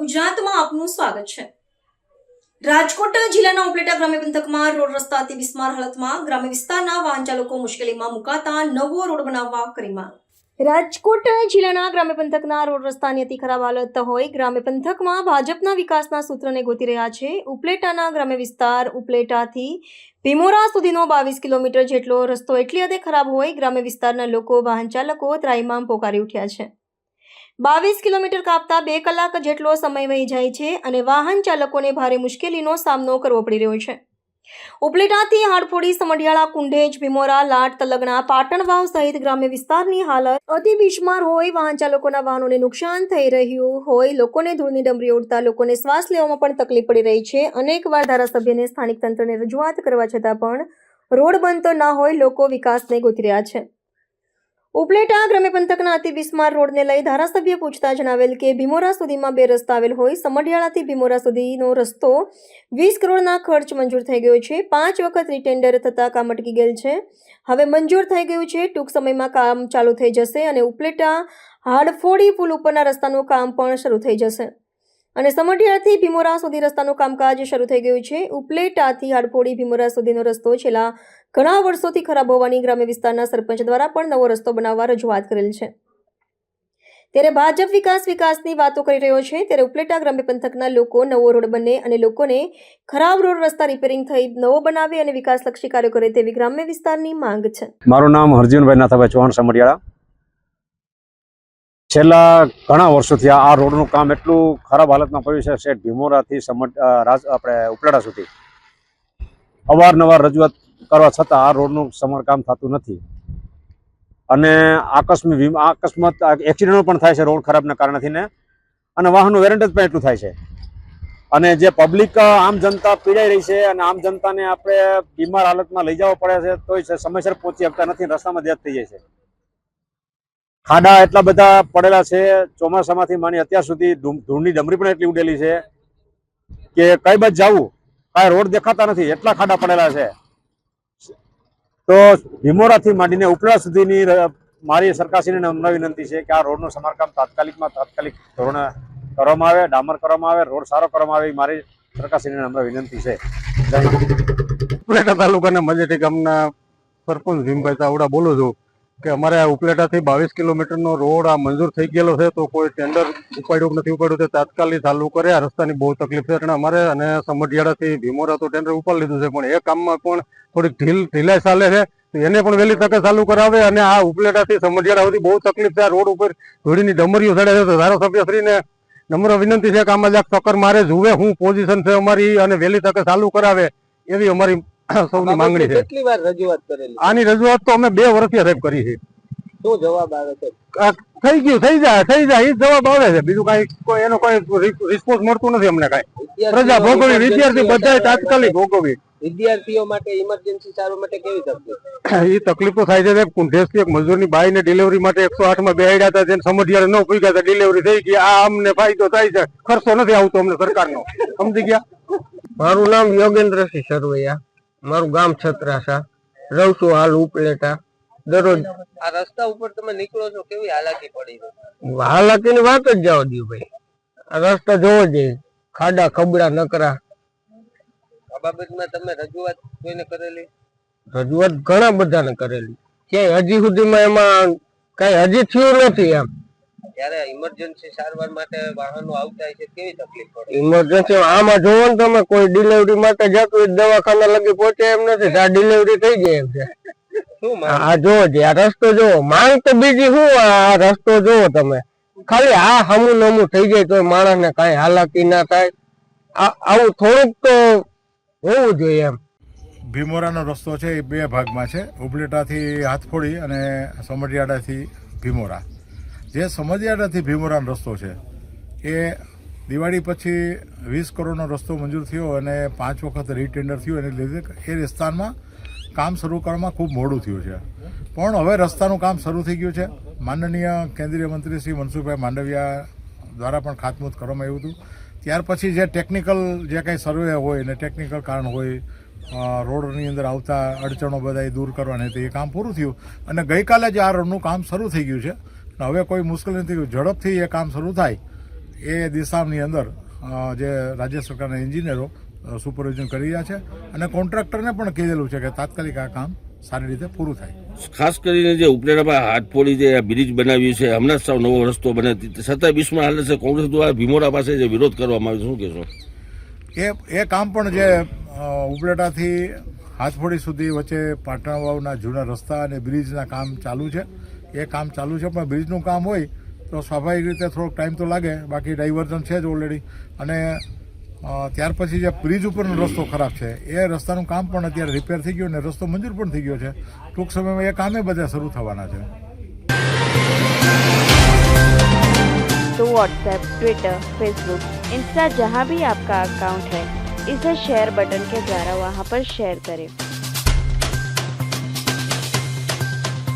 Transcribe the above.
ગુજરાતમાં આપનું સ્વાગત છે। રાજકોટ જિલ્લાના ઉપલેટા ગ્રામ્ય પંથકમાં રોડ રસ્તા અતિ બિસ્માર હાલતમાં ગ્રામ્ય વિસ્તારના વાહન ચાલકો મુશ્કેલીમાં મુકાતા નવો રોડ બનાવવા કરી માંગ। રાજકોટ જિલ્લાના ગ્રામ્ય પંથકના રોડ રસ્તાની અતિ ખરાબ હાલત હોય ગ્રામ્ય પંથકમાં ભાજપના વિકાસના સૂત્રને ગોતી રહ્યા છે। ઉપલેટાના ગ્રામ્ય વિસ્તાર ઉપલેટાથી ભીમોરા સુધીનો 22 કિલોમીટર જેટલો રસ્તો એટલી હદે ખરાબ હોય ગ્રામ્ય વિસ્તારના લોકો વાહન ચાલકો ત્રાહિમામ પોકારી ઉઠ્યા છે। 22 કિલોમીટર કાપતા 2 કલાક જેટલો સમય વહી જાય છે અને વાહન ચાલકોને ભારે મુશ્કેલીનો સામનો કરવો પડી રહ્યો છે। ઉપલેટાથી હાડફોડી સમઢિયાળા કુંઢેજ ભીમોરા લાટ તલગણા પાટણ વાવ સહિત ગ્રામ્ય વિસ્તારની હાલત અતિ બિસ્માર હોય વાહન ચાલકોના વાહનોને નુકસાન થઈ રહ્યું હોય લોકોને ધૂળની ડમરી ઉડતા લોકોને શ્વાસ લેવામાં પણ તકલીફ પડી રહી છે। અનેકવાર ધારાસભ્યને સ્થાનિક તંત્રને રજૂઆત કરવા છતાં પણ રોડ બનતો ન હોય લોકો વિકાસને ગોતી રહ્યા છે। ઉપલેટા ગ્રામ્ય પંથકના અતિ બિસ્માર રોડને લઈ ધારાસભ્ય પૂછતા જણાવેલ કે ભીમોરા સુધીમાં 2 રસ્તા આવેલ હોય સમઢિયાળાથી ભીમોરા સુધીનો રસ્તો 20 કરોડના ખર્ચ મંજૂર થઈ ગયો છે। 5 વખત રીટેન્ડર થતા કામ અટકી ગયેલ છે। હવે મંજૂર થઈ ગયું છે, ટૂંક સમયમાં કામ ચાલુ થઈ જશે અને ઉપલેટા હાડફોડી પુલ ઉપરના રસ્તાનું કામ પણ શરૂ થઈ જશે અને સમઢિયાળાથી ભીમોરા સુધી રસ્તાનું કામકાજ શરૂ થઈ ગયું છે। ઉપલેટાથી હાડફોડી ભીમોરા સુધીનો રસ્તો છેલ્લા ઘણા વર્ષોથી ખરાબ હોવાની ગ્રામ્ય વિસ્તારના સરપંચ દ્વારા પણ નવો રસ્તો બનાવવા રજૂઆત કરેલ છે। ત્યારે ભાજપ વિકાસની વાતો કરી રહ્યો છે ત્યારે ઉપલેટા ગ્રામ્ય પંથકના લોકો નવો રોડ બને અને લોકોને ખરાબ રોડ રસ્તા રિપેરિંગ થઈ નવો બનાવે અને વિકાસલક્ષી કાર્યો કરે તેવી ગ્રામ્ય વિસ્તારની માંગ છે। મારું નામ હરજીવનભાઈ નાથાભાઈ ચૌહાણ સમઢિયાળા। છેલ્લા ઘણા વર્ષોથી આ રોડનું કામ એટલું ખરાબ હાલતમાં પડ્યું છે શેઠ ભીમોરાથી આપણે ઉપલેટા સુધી અવારનવાર રજૂઆત કરવા છતાં આ રોડનું સમારકામ થતું નથી અને અકસ્માત એક્સિડન્ટો પણ થાય છે રોડ ખરાબના કારણથી ને અને વાહનનું વેરંટેજ પણ એટલું થાય છે અને જે પબ્લિક આમ જનતા પીડાઈ રહી છે અને આમ જનતાને આપણે બીમાર હાલતમાં લઈ જવા પડે છે તોય સમયસર પહોંચી શકતા નથી, રસ્તામાં ડેથ થઈ જાય છે। ખાડા એટલા બધા પડેલા છે, ચોમાસામાંથી માંડી અત્યાર સુધી ધૂળની ડમરી પણ એટલી ઉડેલી છે કે કઈ બાજુ જવું કાંઈ રોડ દેખાતા નથી, એટલા ખાડા પડેલા છે। તો ભીમોરાથી માંડીને ઉપલેટા સુધીની મારી સરકારશ્રીને નમ્ર વિનંતી છે કે આ રોડનું સમારકામ તાત્કાલિક ધોરણે કરવામાં આવે, ડામર કરવામાં આવે, રોડ સારો કરવામાં આવે, મારી સરકારશ્રીને નમ્ર વિનંતી છે। ઉપલેટા તાલુકાના મજેટી ગામના સરપંચ ભીમભાઈ ચાવડા બોલું છું કે અમારે આ ઉપલેટાથી 22 કિલોમીટરનો રોડ આ મંજૂર થઈ ગયેલો છે તો કોઈ ટેન્ડર ઉપાડ્યું નથી ઉપાડ્યું તે તાત્કાલિક ચાલુ કરે। આ રસ્તાની બહુ તકલીફ છે એટલે અમારે અને સમઢિયાળાથી ભીમોરા તો ટેન્ડર ઉપાડી લીધું છે પણ એ કામમાં પણ થોડીક ઢીલાઈ ચાલે છે તો એને પણ વહેલી તકે ચાલુ કરાવે અને આ ઉપલેટાથી સમઢિયાળા સુધી બહુ તકલીફ છે। આ રોડ ઉપર ધૂળીની ડમરીઓ ચડે છે તો ધારાસભ્યશ્રીને નમ્ર વિનંતી છે કે આમાં જ્યાં ચક્કર મારે જુએ શું પોઝિશન છે અમારી અને વહેલી તકે ચાલુ કરાવે એવી અમારી સૌની માંગણી છે। કેટલી વાર રજૂઆત કરેલી? આની રજૂઆત તો અમે 2 વર્ષથી સાહેબ કરી છે। શું જવાબ આવે છે? થઈ ગયું થઈ જાય એ જવાબ આવે છે, બીજું કોઈ એનો કોઈ રિસ્પોન્સ મળતું નથી અમને કાંઈ। પ્રજા ભોગવી, વિદ્યાર્થી બધા તાત્કાલિક ભોગવી। વિદ્યાર્થીઓ માટે ઇમરજન્સી સારવાર માટે કેવી તકલીફ? એ તકલીફ તો થાય છે। કુંઢેસથી એક મજૂરની બાઈને ડિલિવરી માટે 108 માં બેહાડ્યા હતા, જેને સમઢિયાળા ન પૂગ્યા હતા, ડિલિવરી થઈ ગઈ। આ અમને ફાયદો થાય છે, ખર્ચો નથી આવતો અમને સરકારનો, સમજી ગયા। મારું નામ યોગેન્દ્રસિંહ સરવૈયા, મારું ગામ છત્રાસા, રહું છું હાલ ઉપલેટા। દરરોજ આ રસ્તા ઉપર તમે નીકળો છો કેવી હાલાકી પડી છે? હાલાકીની વાત જ જવા દો ભાઈ, આ રસ્તા જોવો જોઈએ, ખાડા ખબડા નકરા। આ બાબતમાં તમે રજૂઆત કોઈને કરેલી? રજૂઆત ઘણા બધાને કરેલી છે, હજી સુધીમાં એમાં કઈ હજી થયું નથી। એમ ત્યારે ઇમરજન્સી સારવાર માટે વાહનો આવતા છે કેવી તકલીફ પડે? ઇમરજન્સી આમાં જોવો ને તમે, કોઈ ડિલિવરી માટે જતું દવાખાના લગી પહોંચે એમ નથી, આ ડિલિવરી થઈ જાય એમ છે। આ જોવો છે, આ રસ્તો જોવો, માંગ તો બીજી શું, આ રસ્તો જોવો તમે, ખાલી આ હમું નમું થઈ જાય તો માણસ ને કઈ હાલાકી ના થાય, આવું થોડુંક તો હોવું જોઈએ એમ। ભીમોરાનો રસ્તો છે એ 2 ભાગમાં છે, ઉપલેટાથી હાથફોડી અને સમઢિયાળાથી ભીમોરા। જે સમઢિયાળાથી ભીમોરાનો રસ્તો છે એ દિવાળી પછી 20 કરોડનો રસ્તો મંજૂર થયો અને 5 વખત રીટેન્ડર થયું એને લીધે એ વિસ્તારમાં કામ શરૂ કરવામાં ખૂબ મોડું થયું છે પણ હવે રસ્તાનું કામ શરૂ થઈ ગયું છે। માનનીય કેન્દ્રીય મંત્રી શ્રી મનસુખભાઈ માંડવિયા દ્વારા પણ ખાતમુહૂર્ત કરવામાં આવ્યું હતું। ત્યાર પછી જે ટેકનિકલ જે કંઈ સર્વે હોય ને ટેકનિકલ કારણ હોય, રોડની અંદર આવતા અડચણો બધા દૂર કરવાની હતી, એ કામ પૂરું થયું અને ગઈકાલે જ આ રોડનું કામ શરૂ થઈ ગયું છે। હવે કોઈ મુશ્કેલી નથી, ઝડપથી એ કામ શરૂ થાય એ દિશાની અંદર જે રાજ્ય સરકારના એન્જિનિયરો સુપરવિઝન કરી રહ્યા છે અને કોન્ટ્રાક્ટરને પણ કીધેલું છે કે તાત્કાલિક આ કામ સારી રીતે પૂરું થાય. ખાસ કરીને જે ઉપલેટામાં હાથફોડી જે બ્રિજ બનાવ્યું છે, હમણાં જ સાવ નવો રસ્તો બને, છતાં બિસ્માર હાલે છે. કોંગ્રેસ દ્વારા ભીમોરા પાસે જે વિરોધ કરવામાં આવ્યો, શું કહેશો? એ કામ પણ જે ઉપલેટાથી હાથફોડી સુધી વચ્ચે પાટણ વાવના જૂના રસ્તા અને બ્રિજના કામ ચાલુ છે. એ કામ ચાલુ છે, પણ બ્રિજનું કામ હોય તો સ્વાભાવિક રીતે થોડોક ટાઈમ તો લાગે. બાકી ડાયવર્ઝન છે જ ઓલરેડી. અને ત્યાર પછી જે બ્રિજ ઉપરનો રસ્તો ખરાબ છે, એ રસ્તાનું કામ પણ અત્યારે રિપેર થઈ ગયું અને રસ્તો મંજૂર પણ થઈ ગયો છે. ટૂંક સમયમાં એ કામે બધા શરૂ થવાના છે. तो व्हाट्सएप, ट्विटर, फेसबुक, इंस्टा जहाँ भी आपका अकाउंट है, इसे शेयर बटन के द्वारा वहाँ पर शेयर करें